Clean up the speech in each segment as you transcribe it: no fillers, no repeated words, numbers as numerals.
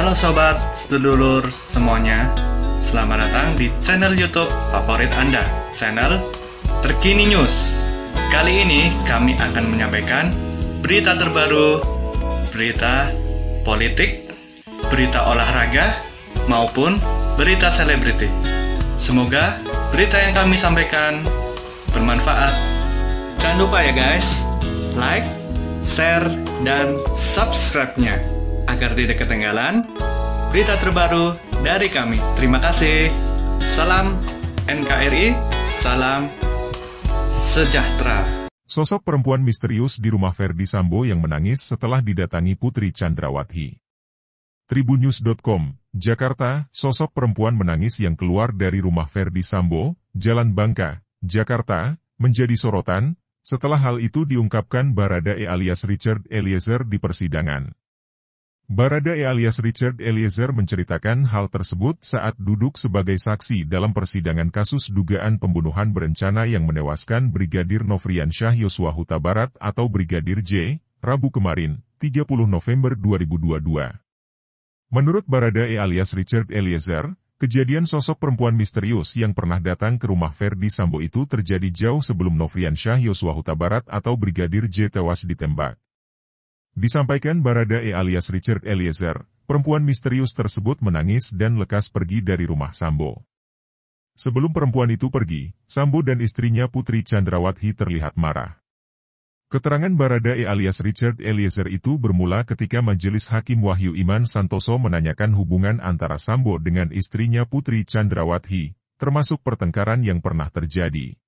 Halo sobat, sedulur semuanya. Selamat datang di channel YouTube favorit Anda, channel Terkini News. Kali ini kami akan menyampaikan berita terbaru, berita politik, berita olahraga, maupun berita selebriti. Semoga berita yang kami sampaikan bermanfaat. Jangan lupa ya guys, like, share, dan subscribe-nya agar tidak ketinggalan berita terbaru dari kami. Terima kasih. Salam NKRI, salam sejahtera. Sosok perempuan misterius di rumah Ferdy Sambo yang menangis setelah didatangi Putri Chandrawati. Tribunnews.com, Jakarta, sosok perempuan menangis yang keluar dari rumah Ferdy Sambo, Jalan Bangka, Jakarta, menjadi sorotan, setelah hal itu diungkapkan Baradae alias Richard Eliezer di persidangan. Baradae alias Richard Eliezer menceritakan hal tersebut saat duduk sebagai saksi dalam persidangan kasus dugaan pembunuhan berencana yang menewaskan Brigadir Nofriansyah Yosua Huta Barat atau Brigadir J, Rabu kemarin, 30 November 2022. Menurut Baradae alias Richard Eliezer, kejadian sosok perempuan misterius yang pernah datang ke rumah Ferdy Sambo itu terjadi jauh sebelum Nofriansyah Yosua Huta Barat atau Brigadir J tewas ditembak. Disampaikan Baradae alias Richard Eliezer, perempuan misterius tersebut menangis dan lekas pergi dari rumah Sambo. Sebelum perempuan itu pergi, Sambo dan istrinya Putri Chandrawati terlihat marah. Keterangan Baradae alias Richard Eliezer itu bermula ketika Majelis Hakim Wahyu Iman Santoso menanyakan hubungan antara Sambo dengan istrinya Putri Chandrawati, termasuk pertengkaran yang pernah terjadi.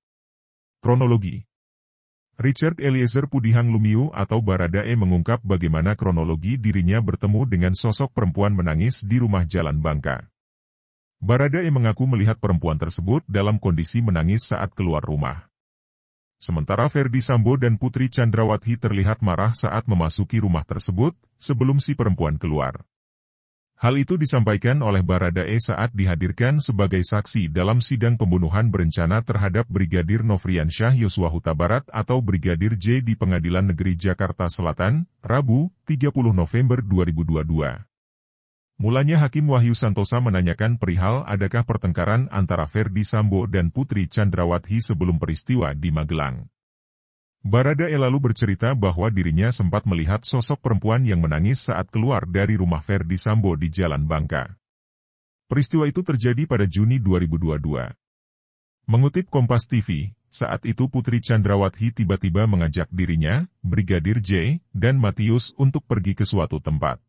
Kronologi. Richard Eliezer Pudihang Lumiu atau Baradae mengungkap bagaimana kronologi dirinya bertemu dengan sosok perempuan menangis di rumah Jalan Bangka. Baradae mengaku melihat perempuan tersebut dalam kondisi menangis saat keluar rumah. Sementara Ferdy Sambo dan Putri Chandrawati terlihat marah saat memasuki rumah tersebut, sebelum si perempuan keluar. Hal itu disampaikan oleh Baradae saat dihadirkan sebagai saksi dalam sidang pembunuhan berencana terhadap Brigadir Nofriansyah Yosua Huta Barat atau Brigadir J di Pengadilan Negeri Jakarta Selatan, Rabu, 30 November 2022. Mulanya Hakim Wahyu Santosa menanyakan perihal adakah pertengkaran antara Ferdy Sambo dan Putri Chandrawati sebelum peristiwa di Magelang. Baradae lalu bercerita bahwa dirinya sempat melihat sosok perempuan yang menangis saat keluar dari rumah Ferdy Sambo di Jalan Bangka. Peristiwa itu terjadi pada Juni 2022. Mengutip Kompas TV, saat itu Putri Chandrawati tiba-tiba mengajak dirinya, Brigadir J, dan Matius untuk pergi ke suatu tempat.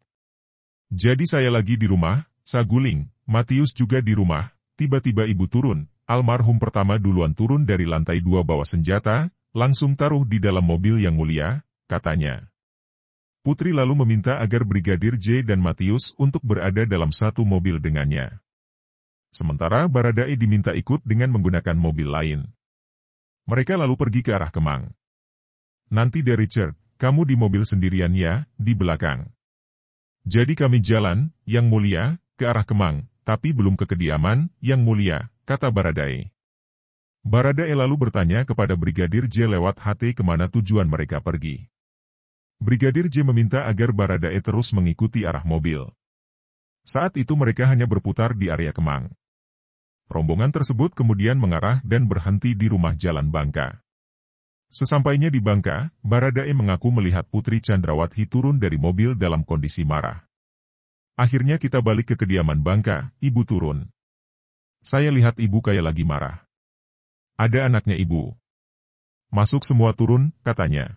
Jadi saya lagi di rumah, saguling, Matius juga di rumah, tiba-tiba ibu turun, almarhum pertama duluan turun dari lantai 2 bawa senjata, langsung taruh di dalam mobil yang mulia, katanya. Putri lalu meminta agar Brigadir J dan Matius untuk berada dalam satu mobil dengannya. Sementara Baradae diminta ikut dengan menggunakan mobil lain. Mereka lalu pergi ke arah Kemang. Nanti deh Richard, kamu di mobil sendirian ya, di belakang. Jadi kami jalan, Yang Mulia, ke arah Kemang, tapi belum ke kediaman, Yang Mulia, kata Baradae. Baradae lalu bertanya kepada Brigadir J lewat HT kemana tujuan mereka pergi. Brigadir J meminta agar Baradae terus mengikuti arah mobil. Saat itu mereka hanya berputar di area Kemang. Rombongan tersebut kemudian mengarah dan berhenti di rumah Jalan Bangka. Sesampainya di Bangka, Baradae mengaku melihat Putri Chandrawati turun dari mobil dalam kondisi marah. Akhirnya kita balik ke kediaman Bangka, ibu turun. Saya lihat ibu kayak lagi marah. Ada anaknya ibu. Masuk semua turun, katanya.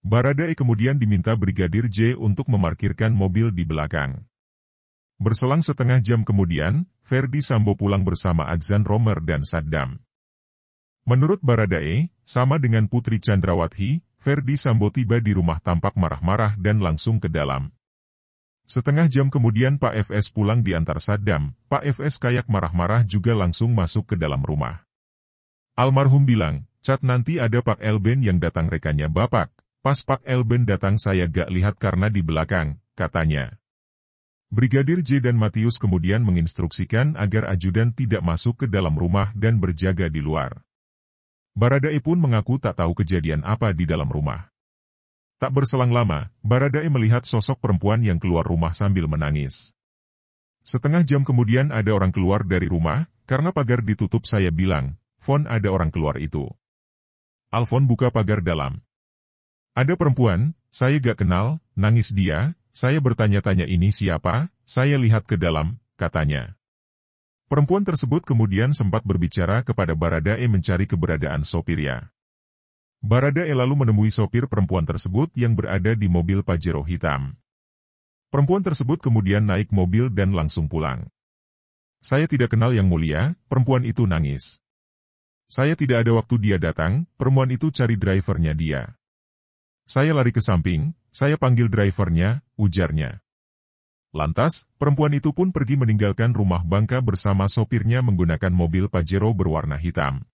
Baradae kemudian diminta Brigadir J untuk memarkirkan mobil di belakang. Berselang setengah jam kemudian, Ferdy Sambo pulang bersama Aksan Romer dan Saddam. Menurut Baradae, sama dengan Putri Chandrawati, Ferdy Sambo tiba di rumah tampak marah-marah dan langsung ke dalam. Setengah jam kemudian Pak FS pulang diantar Saddam, Pak FS kayak marah-marah juga langsung masuk ke dalam rumah. Almarhum bilang, Cat nanti ada Pak Elben yang datang rekannya Bapak, pas Pak Elben datang saya gak lihat karena di belakang, katanya. Brigadir J dan Matius kemudian menginstruksikan agar ajudan tidak masuk ke dalam rumah dan berjaga di luar. Baradae pun mengaku tak tahu kejadian apa di dalam rumah. Tak berselang lama, Baradae melihat sosok perempuan yang keluar rumah sambil menangis. Setengah jam kemudian ada orang keluar dari rumah, karena pagar ditutup. Saya bilang, "Fon, ada orang keluar itu." Alfon buka pagar dalam. Ada perempuan, saya gak kenal, nangis dia. Saya bertanya-tanya ini siapa, saya lihat ke dalam, katanya. Perempuan tersebut kemudian sempat berbicara kepada Baradae mencari keberadaan sopirnya. Baradae lalu menemui sopir perempuan tersebut yang berada di mobil Pajero hitam. Perempuan tersebut kemudian naik mobil dan langsung pulang. Saya tidak kenal yang mulia, perempuan itu nangis. Saya tidak ada waktu dia datang, perempuan itu cari drivernya dia. Saya lari ke samping, saya panggil drivernya, ujarnya. Lantas, perempuan itu pun pergi meninggalkan rumah Bangka bersama sopirnya menggunakan mobil Pajero berwarna hitam.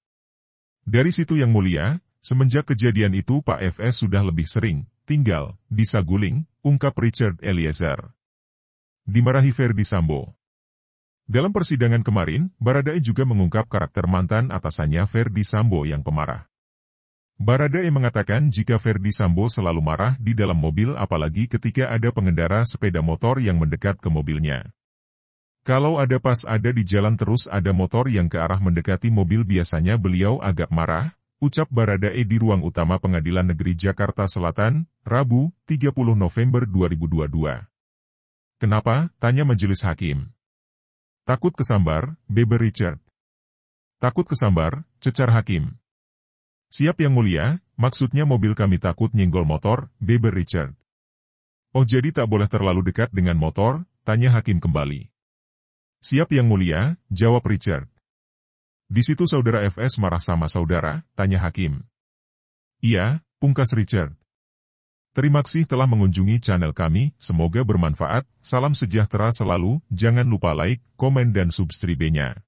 Dari situ yang mulia, semenjak kejadian itu Pak FS sudah lebih sering tinggal di Saguling, ungkap Richard Eliezer. Dimarahi Ferdy Sambo. Dalam persidangan kemarin, Baradae juga mengungkap karakter mantan atasannya Ferdy Sambo yang pemarah. Baradae mengatakan jika Ferdy Sambo selalu marah di dalam mobil apalagi ketika ada pengendara sepeda motor yang mendekat ke mobilnya. Kalau ada pas ada di jalan terus ada motor yang ke arah mendekati mobil biasanya beliau agak marah, ucap Baradae di ruang utama Pengadilan Negeri Jakarta Selatan, Rabu, 30 November 2022. Kenapa? Tanya majelis hakim. Takut kesambar, beber Richard. Takut kesambar, cecar hakim. Siap yang mulia, maksudnya mobil kami takut nyenggol motor, beber Richard. Oh jadi tak boleh terlalu dekat dengan motor, tanya hakim kembali. Siap yang mulia, jawab Richard. Di situ saudara FS marah sama saudara, tanya hakim. Iya, pungkas Richard. Terima kasih telah mengunjungi channel kami, semoga bermanfaat, salam sejahtera selalu, jangan lupa like, komen dan subscribe-nya.